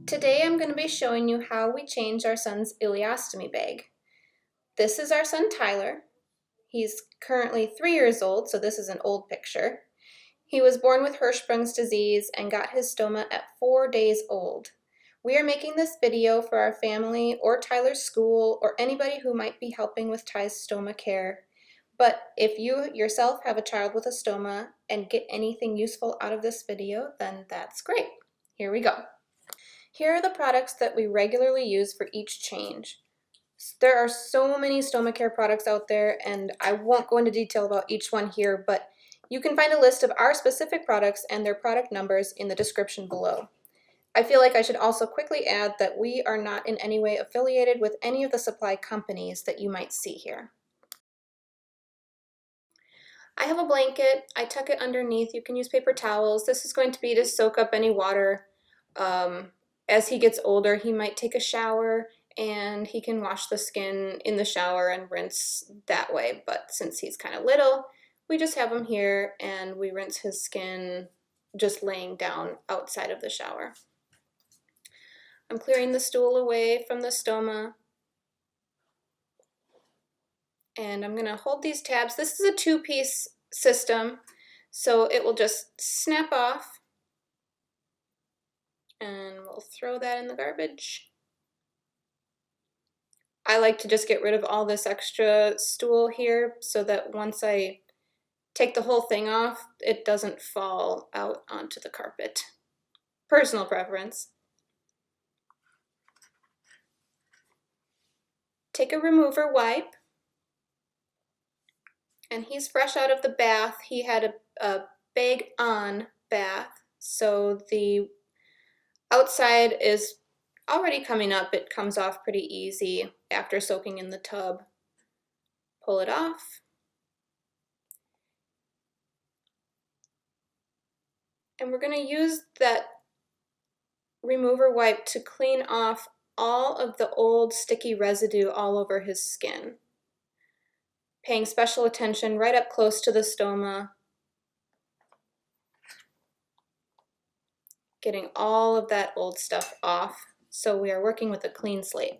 Today I'm going to be showing you how we change our son's ileostomy bag. This is our son Tyler. He's currently 3 years old, so this is an old picture. He was born with Hirschsprung's disease and got his stoma at 4 days old. We are making this video for our family or Tyler's school or anybody who might be helping with Ty's stoma care. But if you yourself have a child with a stoma and get anything useful out of this video, then that's great. Here we go. Here are the products that we regularly use for each change. There are so many stoma care products out there, and I won't go into detail about each one here, but you can find a list of our specific products and their product numbers in the description below. I feel like I should also quickly add that we are not in any way affiliated with any of the supply companies that you might see here. I have a blanket. I tuck it underneath. You can use paper towels. This is going to be to soak up any water. As he gets older, he might take a shower and he can wash the skin in the shower and rinse that way. But since he's kind of little, we just have him here and we rinse his skin just laying down outside of the shower. I'm clearing the stool away from the stoma. And I'm going to hold these tabs. This is a 2-piece system, so it will just snap off. And we'll throw that in the garbage. I like to just get rid of all this extra stool here so that once I take the whole thing off, it doesn't fall out onto the carpet. Personal preference. Take a remover wipe. And he's fresh out of the bath. He had a bag on bath, so the outside is already coming up. It comes off pretty easy after soaking in the tub. Pull it off. And we're going to use that remover wipe to clean off all of the old sticky residue all over his skin. Paying special attention right up close to the stoma. Getting all of that old stuff off, so we are working with a clean slate.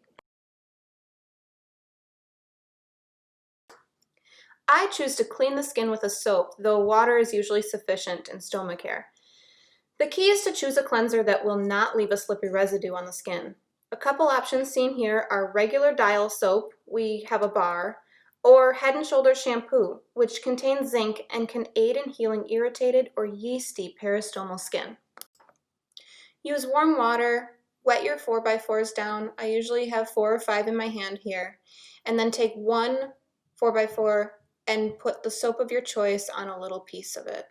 I choose to clean the skin with a soap, though water is usually sufficient in stoma care. The key is to choose a cleanser that will not leave a slippery residue on the skin. A couple options seen here are regular dial soap, we have a bar, or Head & Shoulders shampoo, which contains zinc and can aid in healing irritated or yeasty peristomal skin. Use warm water, wet your 4x4s down. I usually have 4 or 5 in my hand here. And then take one 4x4 and put the soap of your choice on a little piece of it.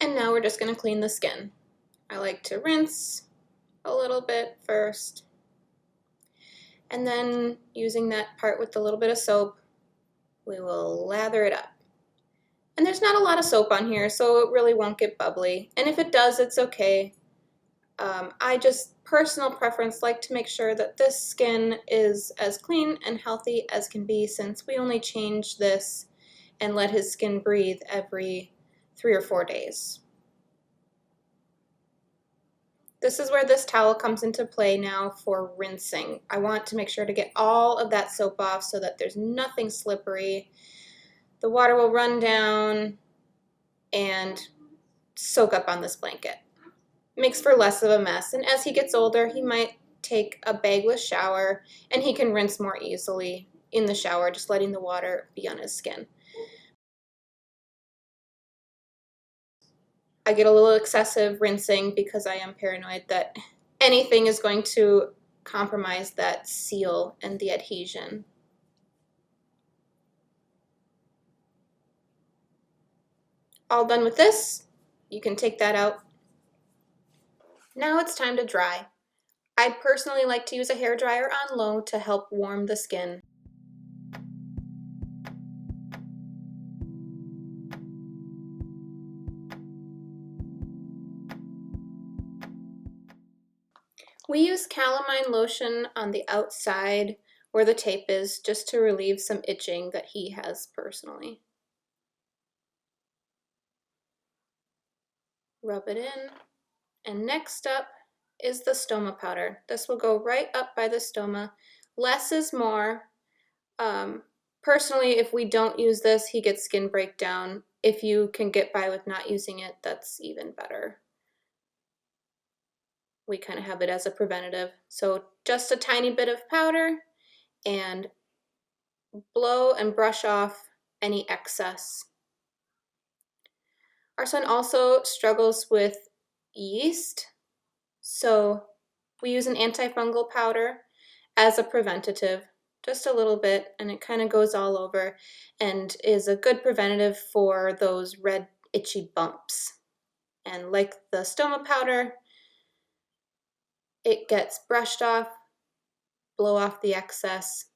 And now we're just going to clean the skin. I like to rinse a little bit first. And then using that part with a little bit of soap, we will lather it up. And there's not a lot of soap on here, so it really won't get bubbly. And if it does, it's okay. I just, personal preference, like to make sure that this skin is as clean and healthy as can be, since we only change this and let his skin breathe every 3 or 4 days. This is where this towel comes into play now for rinsing. I want to make sure to get all of that soap off so that there's nothing slippery. The water will run down and soak up on this blanket. Makes for less of a mess, and as he gets older, he might take a bagless shower and he can rinse more easily in the shower, just letting the water be on his skin. I get a little excessive rinsing because I am paranoid that anything is going to compromise that seal and the adhesion. All done with this, you can take that out. Now it's time to dry. I personally like to use a hairdryer on low to help warm the skin. We use Calamine Lotion on the outside where the tape is, just to relieve some itching that he has personally. Rub it in. And next up is the Stoma Powder. This will go right up by the stoma. Less is more. Personally, if we don't use this, he gets skin breakdown. If you can get by with not using it, that's even better. We kind of have it as a preventative. So just a tiny bit of powder and blow and brush off any excess. Our son also struggles with yeast, so we use an antifungal powder as a preventative, just a little bit, and it kind of goes all over and is a good preventative for those red itchy bumps. And like the Stoma Powder, it gets brushed off, blow off the excess,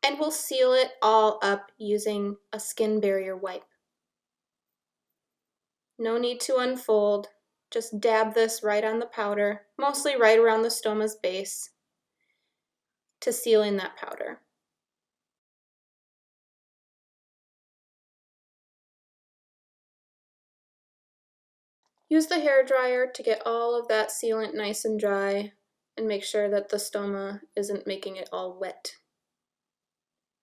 and we'll seal it all up using a skin barrier wipe. No need to unfold, just dab this right on the powder, mostly right around the stoma's base, to seal in that powder. Use the hair dryer to get all of that sealant nice and dry and make sure that the stoma isn't making it all wet.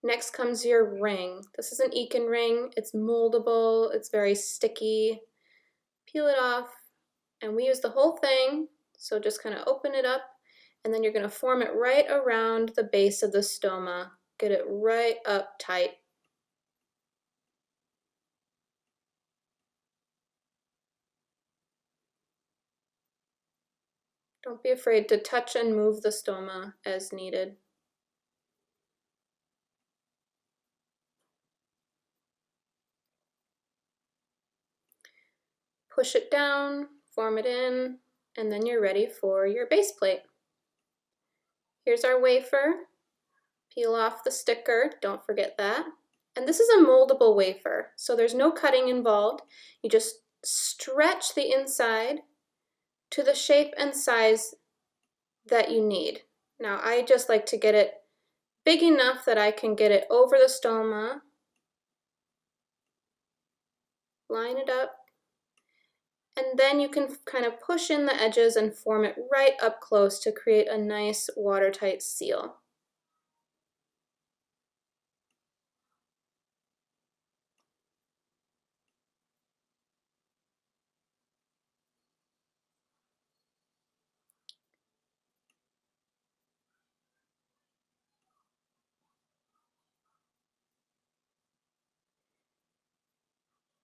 Next comes your ring. This is an Eakin ring. It's moldable, it's very sticky. Peel it off, and we use the whole thing, so just kind of open it up, and then you're going to form it right around the base of the stoma. Get it right up tight. Don't be afraid to touch and move the stoma as needed. Push it down, form it in, and then you're ready for your base plate. Here's our wafer. Peel off the sticker, don't forget that. And this is a moldable wafer, so there's no cutting involved. You just stretch the inside to the shape and size that you need. Now I just like to get it big enough that I can get it over the stoma, line it up, and then you can kind of push in the edges and form it right up close to create a nice watertight seal.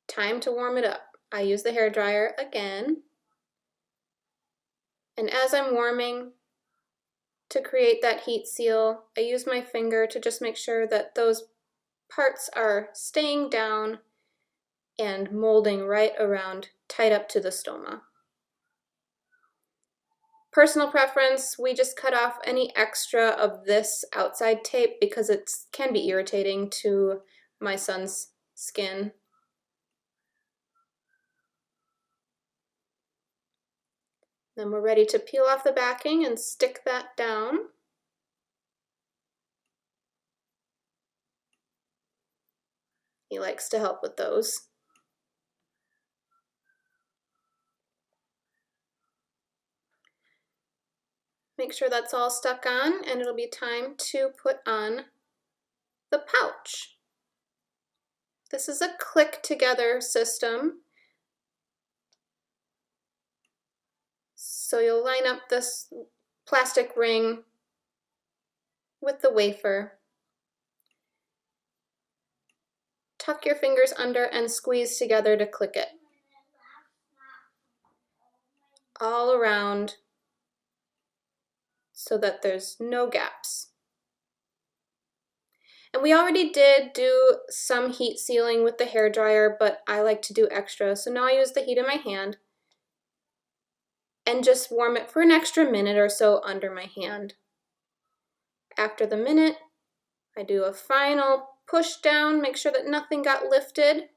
Time to warm it up. I use the hair dryer again, and as I'm warming to create that heat seal, I use my finger to just make sure that those parts are staying down and molding right around, tight up to the stoma. Personal preference, we just cut off any extra of this outside tape because it can be irritating to my son's skin. Then we're ready to peel off the backing and stick that down. He likes to help with those. Make sure that's all stuck on, and it'll be time to put on the pouch. This is a click together system. So you'll line up this plastic ring with the wafer. Tuck your fingers under and squeeze together to click it. All around so that there's no gaps. And we already did do some heat sealing with the hair dryer, but I like to do extra. So now I use the heat of my hand and just warm it for an extra minute or so under my hand. After the minute, I do a final push down, make sure that nothing got lifted.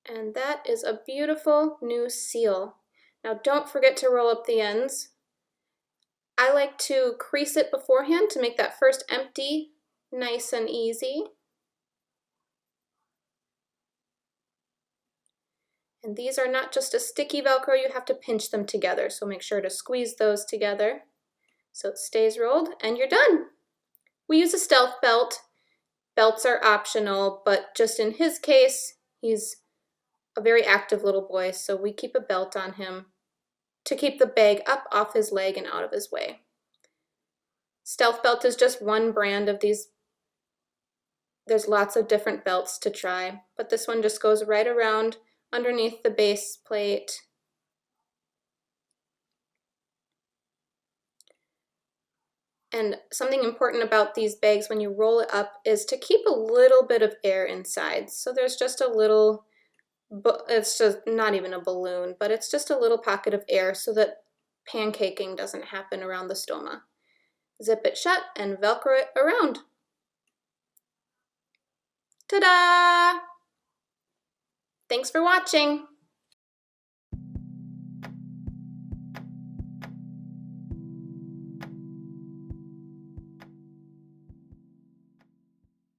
And that is a beautiful new seal. Now don't forget to roll up the ends. I like to crease it beforehand to make that first empty nice and easy. And these are not just a sticky Velcro, you have to pinch them together. So make sure to squeeze those together so it stays rolled, and you're done. We use a stealth belt. Belts are optional, but just in his case, he's a very active little boy, so we keep a belt on him to keep the bag up off his leg and out of his way. Stealth belt is just one brand of these. There's lots of different belts to try, but this one just goes right around underneath the base plate. And something important about these bags when you roll it up is to keep a little bit of air inside. So there's just a little, it's just not even a balloon, but it's just a little pocket of air so that pancaking doesn't happen around the stoma. Zip it shut and Velcro it around. Ta-da! Thanks for watching.